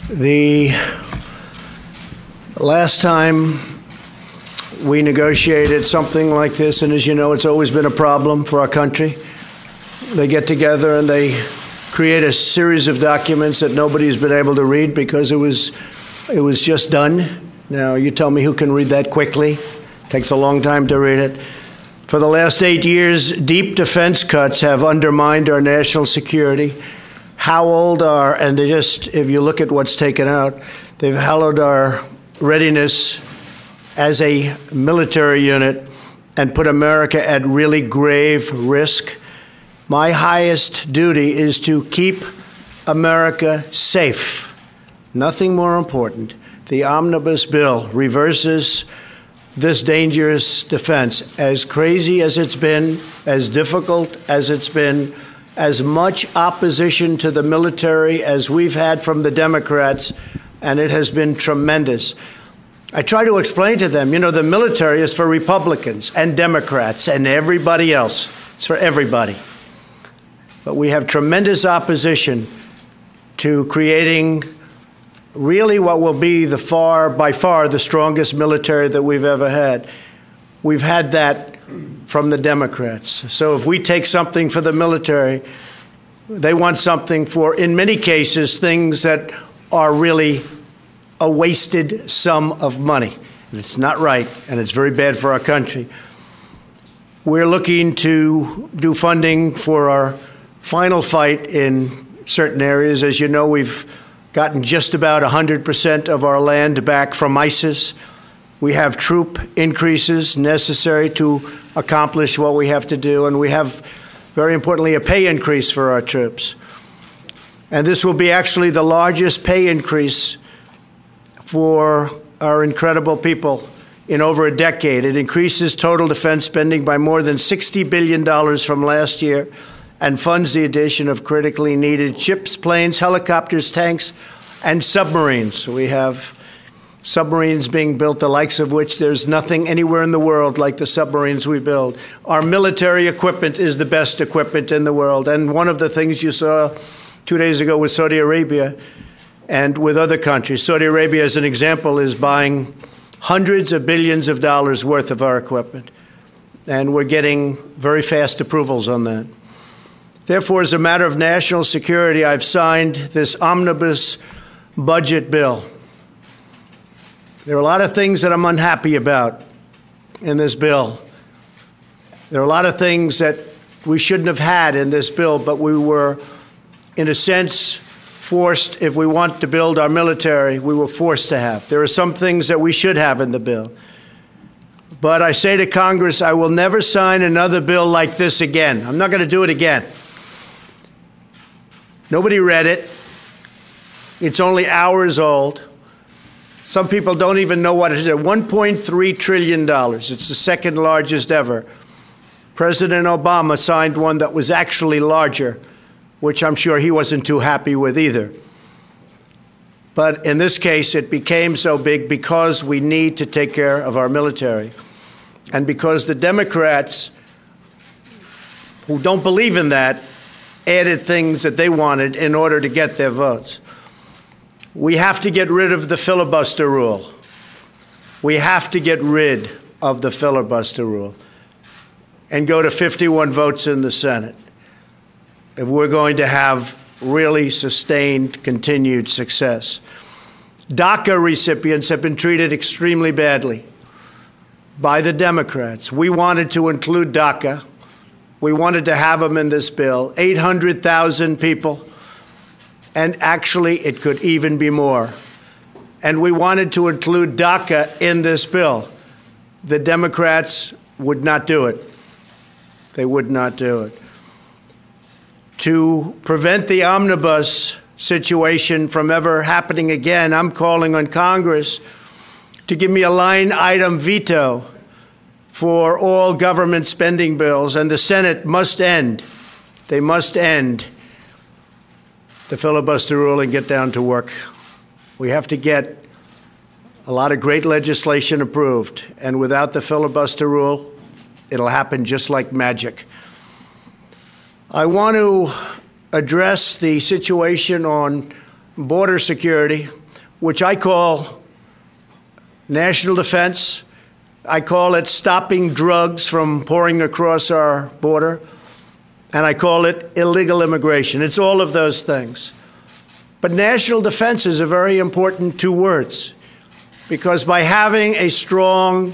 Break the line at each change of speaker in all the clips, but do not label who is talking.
The last time we negotiated something like this, and as you know, it's always been a problem for our country. They get together and they create a series of documents that nobody's been able to read because it was just done. Now, you tell me who can read that quickly. It takes a long time to read it. For the last 8 years, deep defense cuts have undermined our national security. And they just, if you look at what's taken out, they've hollowed our readiness as a military unit and put America at really grave risk. My highest duty is to keep America safe. Nothing more important. The Omnibus bill reverses this dangerous defense. As crazy as it's been, as difficult as it's been, as much opposition to the military as we've had from the Democrats, and it has been tremendous. I try to explain to them, you know, the military is for Republicans and Democrats and everybody else. It's for everybody. But we have tremendous opposition to creating really what will be by far the strongest military that we've ever had. We've had that from the Democrats. So if we take something for the military, they want something for, in many cases, things that are really a wasted sum of money. And it's not right, and it's very bad for our country. We're looking to do funding for our final fight in certain areas. As you know, we've gotten just about 100% of our land back from ISIS. We have troop increases necessary to accomplish what we have to do, and we have, very importantly, a pay increase for our troops. And this will be actually the largest pay increase for our incredible people in over a decade. It increases total defense spending by more than $60 billion from last year and funds the addition of critically needed ships, planes, helicopters, tanks, and submarines. We have submarines being built, the likes of which there's nothing anywhere in the world like the submarines we build. Our military equipment is the best equipment in the world. And one of the things you saw 2 days ago with Saudi Arabia and with other countries, Saudi Arabia, as an example, is buying hundreds of billions of dollars worth of our equipment. And we're getting very fast approvals on that. Therefore, as a matter of national security, I've signed this omnibus budget bill. There are a lot of things that I'm unhappy about in this bill. There are a lot of things that we shouldn't have had in this bill, but we were, in a sense, forced. If we want to build our military, we were forced to have. There are some things that we should have in the bill. But I say to Congress, I will never sign another bill like this again. I'm not going to do it again. Nobody read it. It's only hours old. Some people don't even know what it is. $1.3 trillion. It's the second largest ever. President Obama signed one that was actually larger, which I'm sure he wasn't too happy with either. But in this case, it became so big because we need to take care of our military. And because the Democrats, who don't believe in that, added things that they wanted in order to get their votes. We have to get rid of the filibuster rule. We have to get rid of the filibuster rule and go to 51 votes in the Senate if we're going to have really sustained, continued success. DACA recipients have been treated extremely badly by the Democrats. We wanted to include DACA. We wanted to have them in this bill, 800,000 people. And actually, it could even be more. And we wanted to include DACA in this bill. The Democrats would not do it. They would not do it. To prevent the omnibus situation from ever happening again, I'm calling on Congress to give me a line item veto for all government spending bills, and the Senate must end. They must end the filibuster rule and get down to work. We have to get a lot of great legislation approved, and without the filibuster rule, it'll happen just like magic. I want to address the situation on border security, which I call national defense. I call it stopping drugs from pouring across our border, and I call it illegal immigration. It's all of those things. But national defense is a very important two words, because by having a strong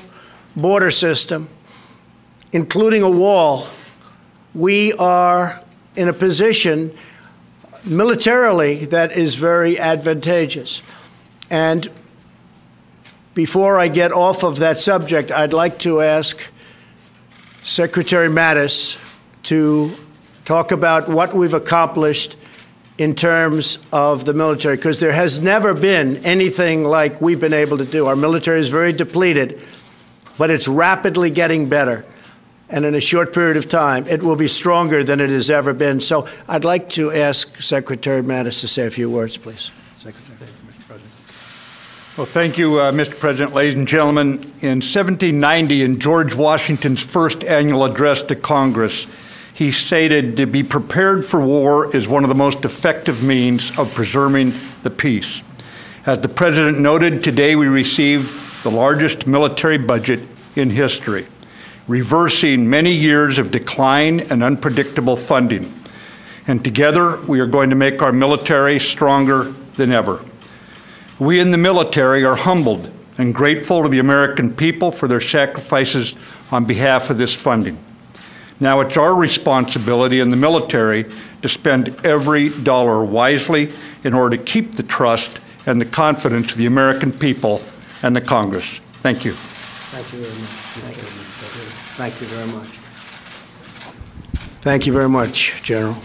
border system, including a wall, we are in a position militarily that is very advantageous. And before I get off of that subject, I'd like to ask Secretary Mattis to talk about what we've accomplished in terms of the military, because there has never been anything like we've been able to do. Our military is very depleted, but it's rapidly getting better. And in a short period of time, it will be stronger than it has ever been. So I'd like to ask Secretary Mattis to say a few words, please. Secretary.
Thank you, Mr. President. Well, thank you, Mr. President. Ladies and gentlemen, in 1790, in George Washington's first annual address to Congress, he stated, "To be prepared for war is one of the most effective means of preserving the peace." As the President noted, today we received the largest military budget in history, reversing many years of decline and unpredictable funding. And together, we are going to make our military stronger than ever. We in the military are humbled and grateful to the American people for their sacrifices on behalf of this funding. Now it's our responsibility in the military to spend every dollar wisely in order to keep the trust and the confidence of the American people and the Congress. Thank you.
Thank you very much. Thank you very much. Thank you very much, General.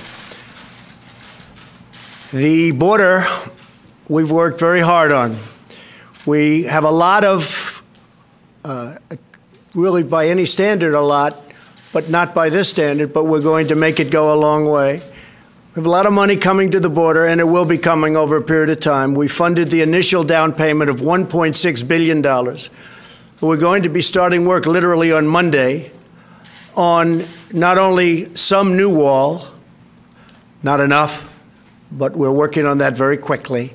The border, we've worked very hard on. We have a lot of, really by any standard, a lot, but not by this standard, but we're going to make it go a long way. We have a lot of money coming to the border, and it will be coming over a period of time. We funded the initial down payment of $1.6 billion. We're going to be starting work literally on Monday on not only some new wall, not enough, but we're working on that very quickly,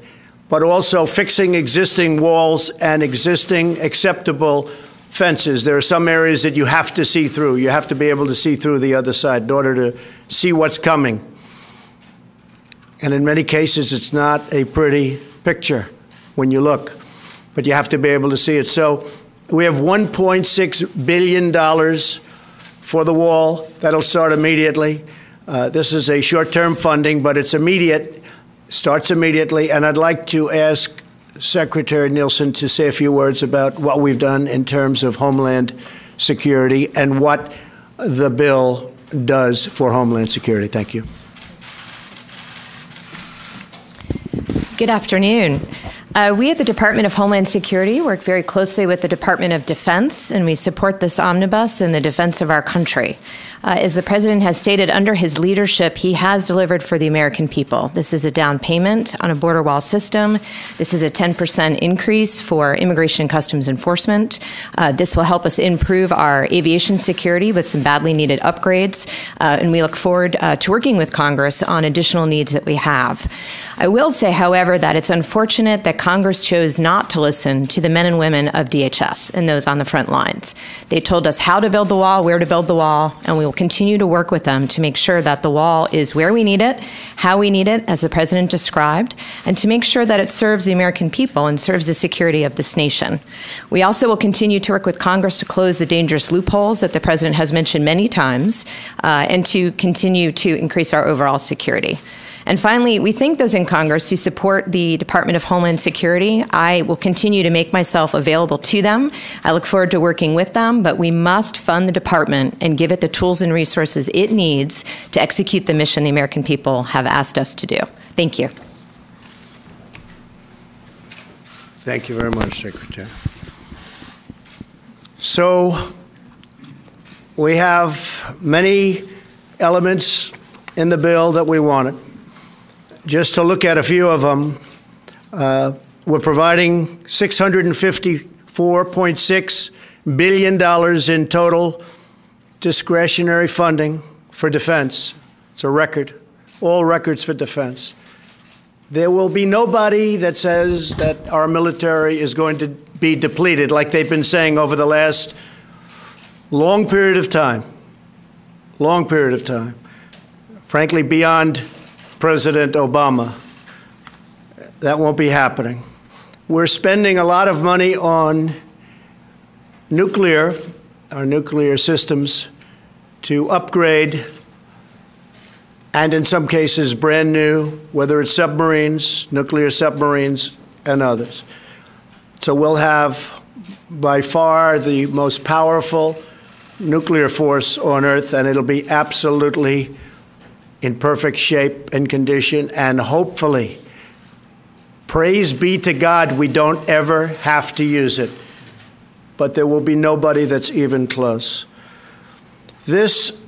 but also fixing existing walls and existing acceptable fences. There are some areas that you have to see through. You have to be able to see through the other side in order to see what's coming. And in many cases, it's not a pretty picture when you look, but you have to be able to see it. So we have $1.6 billion for the wall. That'll start immediately. This is a short-term funding, but it's immediate, starts immediately. And I'd like to ask Secretary Nielsen to say a few words about what we've done in terms of Homeland Security and what the bill does for Homeland Security. Thank you.
Good afternoon. We at the Department of Homeland Security work very closely with the Department of Defense, and we support this omnibus in the defense of our country. As the President has stated, under his leadership, he has delivered for the American people. This is a down payment on a border wall system. This is a 10% increase for Immigration and Customs Enforcement. This will help us improve our aviation security with some badly needed upgrades, and we look forward to working with Congress on additional needs that we have. I will say, however, that it's unfortunate that Congress chose not to listen to the men and women of DHS and those on the front lines. They told us how to build the wall, where to build the wall, and we will continue to work with them to make sure that the wall is where we need it, how we need it, as the President described, and to make sure that it serves the American people and serves the security of this nation. We also will continue to work with Congress to close the dangerous loopholes that the President has mentioned many times, and to continue to increase our overall security. And finally, we thank those in Congress who support the Department of Homeland Security. I will continue to make myself available to them. I look forward to working with them, but we must fund the department and give it the tools and resources it needs to execute the mission the American people have asked us to do. Thank you.
Thank you very much, Secretary. So we have many elements in the bill that we wanted. Just to look at a few of them, we're providing $654.6 billion in total discretionary funding for defense. It's a record. all records for defense. There will be nobody that says that our military is going to be depleted like they've been saying over the last long period of time. Long period of time. Frankly, beyond President Obama. That won't be happening. We're spending a lot of money on nuclear, our nuclear systems, to upgrade, and in some cases brand new, whether it's submarines, nuclear submarines, and others. So we'll have by far the most powerful nuclear force on Earth, and it'll be absolutely in perfect shape and condition, and hopefully, praise be to God, we don't ever have to use it. But there will be nobody that's even close. This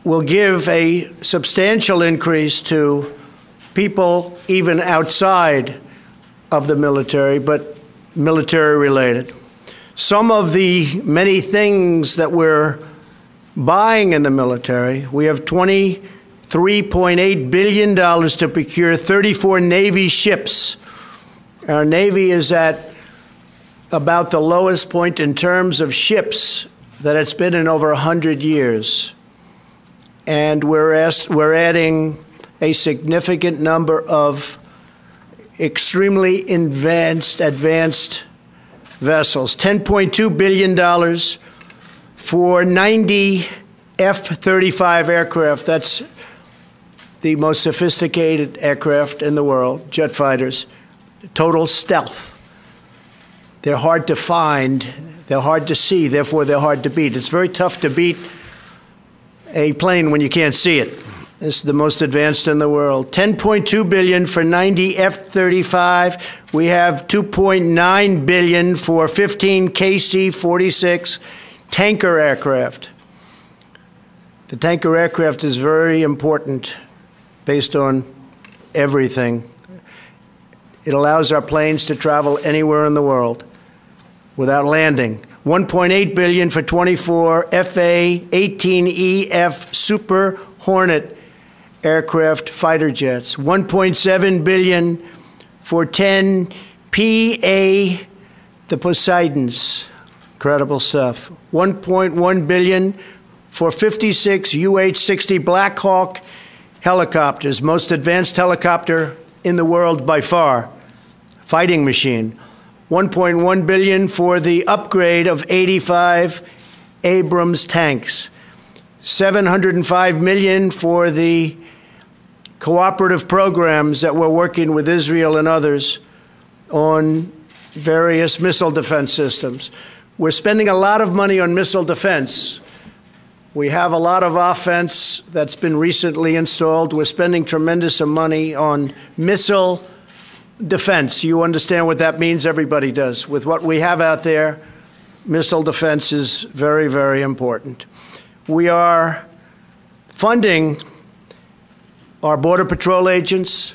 will give a substantial increase to people even outside of the military, but military related. Some of the many things that we're buying in the military, we have $23.8 billion to procure 34 Navy ships. Our Navy is at about the lowest point in terms of ships that it's been in over 100 years. And we're adding a significant number of extremely advanced vessels. $10.2 billion for 90 F-35 aircraft. That's the most sophisticated aircraft in the world, jet fighters. Total stealth. They're hard to find, they're hard to see, therefore they're hard to beat. It's very tough to beat a plane when you can't see it. This is the most advanced in the world. $10.2 billion for 90 F-35. We have $2.9 billion for 15 KC-46 tanker aircraft. The tanker aircraft is very important based on everything. It allows our planes to travel anywhere in the world without landing. $1.8 billion for 24 FA-18EF Super Hornet aircraft fighter jets. $1.7 billion for 10 PA, the Poseidons. Incredible stuff. $1.1 billion for 56 UH-60 Black Hawk helicopters, most advanced helicopter in the world by far, fighting machine. $1.1 billion for the upgrade of 85 Abrams tanks. $705 million for the cooperative programs that we're working with Israel and others on various missile defense systems. We're spending a lot of money on missile defense. We have a lot of offense that's been recently installed. We're spending tremendous money on missile defense. You understand what that means? Everybody does. With what we have out there, missile defense is very, very important. We are funding our Border Patrol agents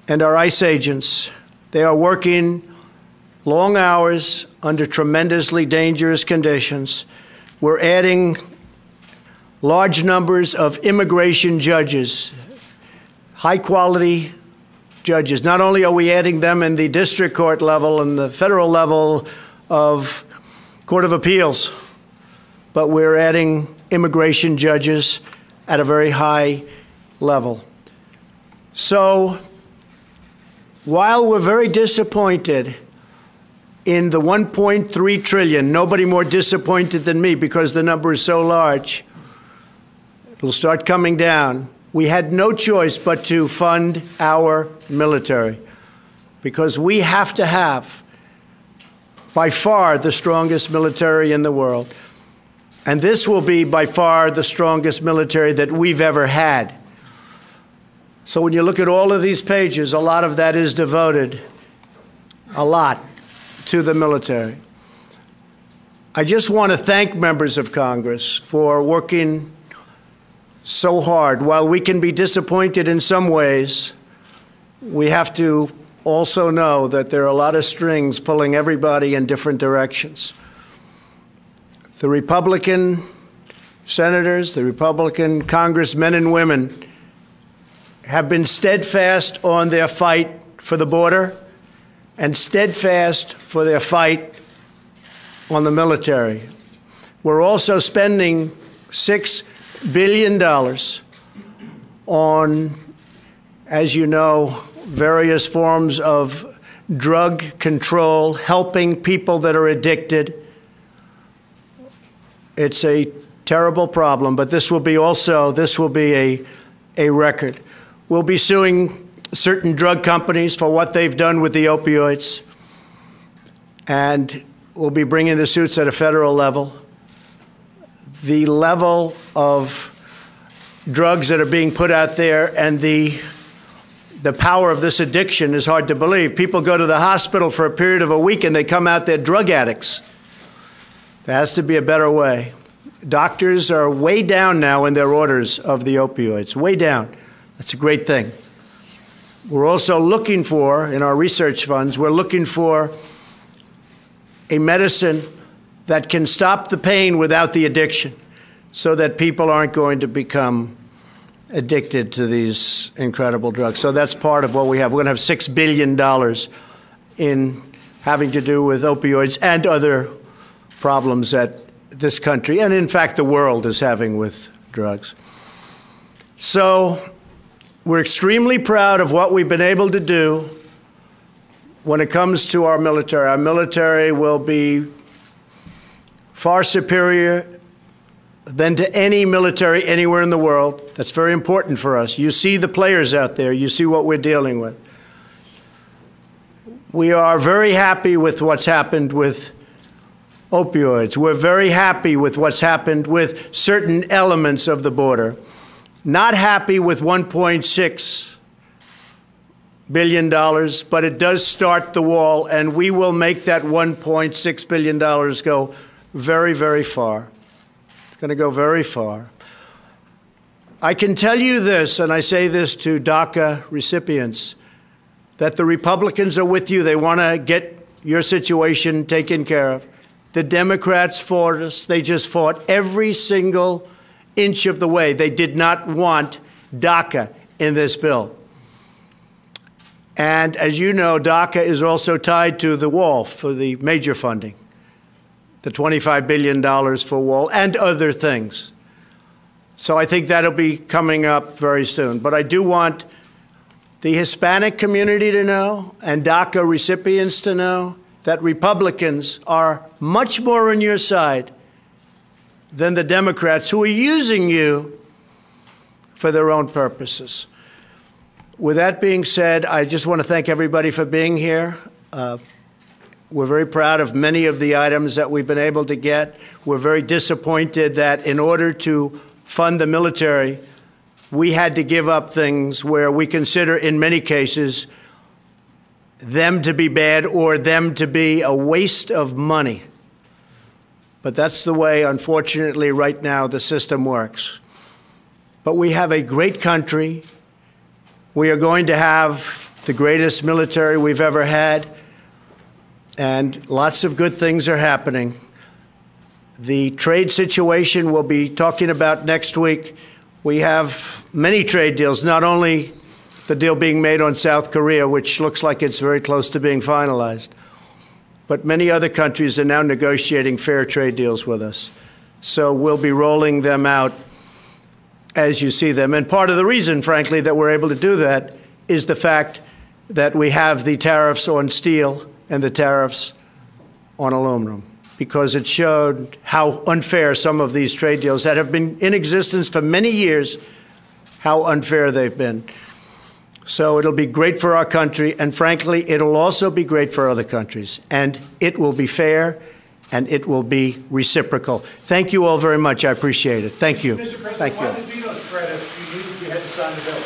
and our ICE agents. They are working long hours under tremendously dangerous conditions. We're adding large numbers of immigration judges, high-quality judges. Not only are we adding them in the district court level and the federal level of Court of Appeals, but we're adding immigration judges at a very high level. So while we're very disappointed in the $1.3 trillion, nobody more disappointed than me because the number is so large, it'll start coming down. We had no choice but to fund our military because we have to have by far the strongest military in the world. And this will be by far the strongest military that we've ever had. So when you look at all of these pages, a lot of that is devoted, a lot, to the military. I just want to thank members of Congress for working so hard. While we can be disappointed in some ways, we have to also know that there are a lot of strings pulling everybody in different directions. The Republican senators, the Republican congressmen and women have been steadfast on their fight for the border and steadfast for their fight on the military. We're also spending $6 billion on, as you know, various forms of drug control, helping people that are addicted. It's a terrible problem, but this will be a record. We'll be suing certain drug companies for what they've done with the opioids, and we'll be bringing the suits at a federal level. The level of drugs that are being put out there and the power of this addiction is hard to believe. People go to the hospital for a period of a week and they come out, they're drug addicts. There has to be a better way. Doctors are way down now in their orders of the opioids, way down. That's a great thing. We're also looking for, in our research funds, we're looking for a medicine that can stop the pain without the addiction so that people aren't going to become addicted to these incredible drugs. So that's part of what we have. We're going to have $6 billion in having to do with opioids and other problems that this country, and in fact the world, is having with drugs. So we're extremely proud of what we've been able to do when it comes to our military. Our military will be far superior than to any military anywhere in the world. That's very important for us. You see the players out there. You see what we're dealing with. We are very happy with what's happened with opioids. We're very happy with what's happened with certain elements of the border. Not happy with $1.6 billion, but it does start the wall, and we will make that $1.6 billion go very, very far. It's going to go very far. I can tell you this, and I say this to DACA recipients, that the Republicans are with you. They want to get your situation taken care of. The Democrats fought us. They just fought every single inch of the way. They did not want DACA in this bill. And as you know, DACA is also tied to the wall for the major funding, the $25 billion for wall and other things. So I think that'll be coming up very soon. But I do want the Hispanic community to know and DACA recipients to know that Republicans are much more on your side than the Democrats, who are using you for their own purposes. With that being said, I just want to thank everybody for being here. We're very proud of many of the items that we've been able to get. We're very disappointed that in order to fund the military, we had to give up things where we consider, in many cases, them to be bad or them to be a waste of money. But that's the way, unfortunately, right now the system works. But we have a great country. We are going to have the greatest military we've ever had, and lots of good things are happening. The trade situation we'll be talking about next week. We have many trade deals, not only the deal being made on South Korea, which looks like it's very close to being finalized, but many other countries are now negotiating fair trade deals with us. So we'll be rolling them out as you see them. And part of the reason, frankly, that we're able to do that is the fact that we have the tariffs on steel and the tariffs on aluminum, because it showed how unfair some of these trade deals that have been in existence for many years, how unfair they've been. So it'll be great for our country, and frankly, it'll also be great for other countries. And it will be fair, and it will be reciprocal. Thank you all very much. I appreciate it. Thank you.
Mr. President,
thank you.
why the veto threat if you had to sign the bill?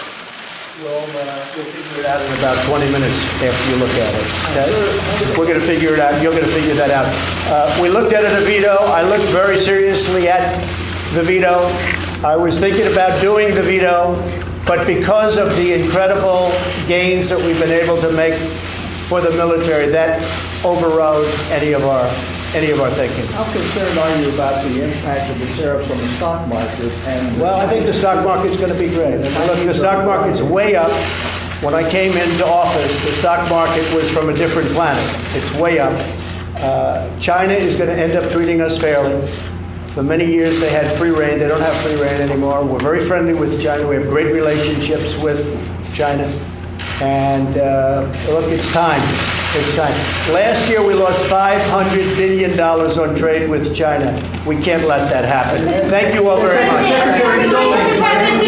We'll figure it out in about 20 minutes after you look at it. Okay? We're going to figure it out. You're going to figure that out. We looked at it, a veto. I looked very seriously at the veto. I was thinking about doing the veto, but because of the incredible gains that we've been able to make for the military, that overrode any of our any of our thinking.
How concerned are you about the impact of the tariffs on the stock market? And
Well, I think the stock market's going to be great. And look, the stock market's way up. When I came into office, the stock market was from a different planet. It's way up. China is going to end up treating us fairly. For many years, they had free rein. They don't have free rein anymore. We're very friendly with China. We have great relationships with China. And look, it's time. It's time. Last year, we lost $500 billion on trade with China. We can't let that happen. Thank you all very much.
Mr. President,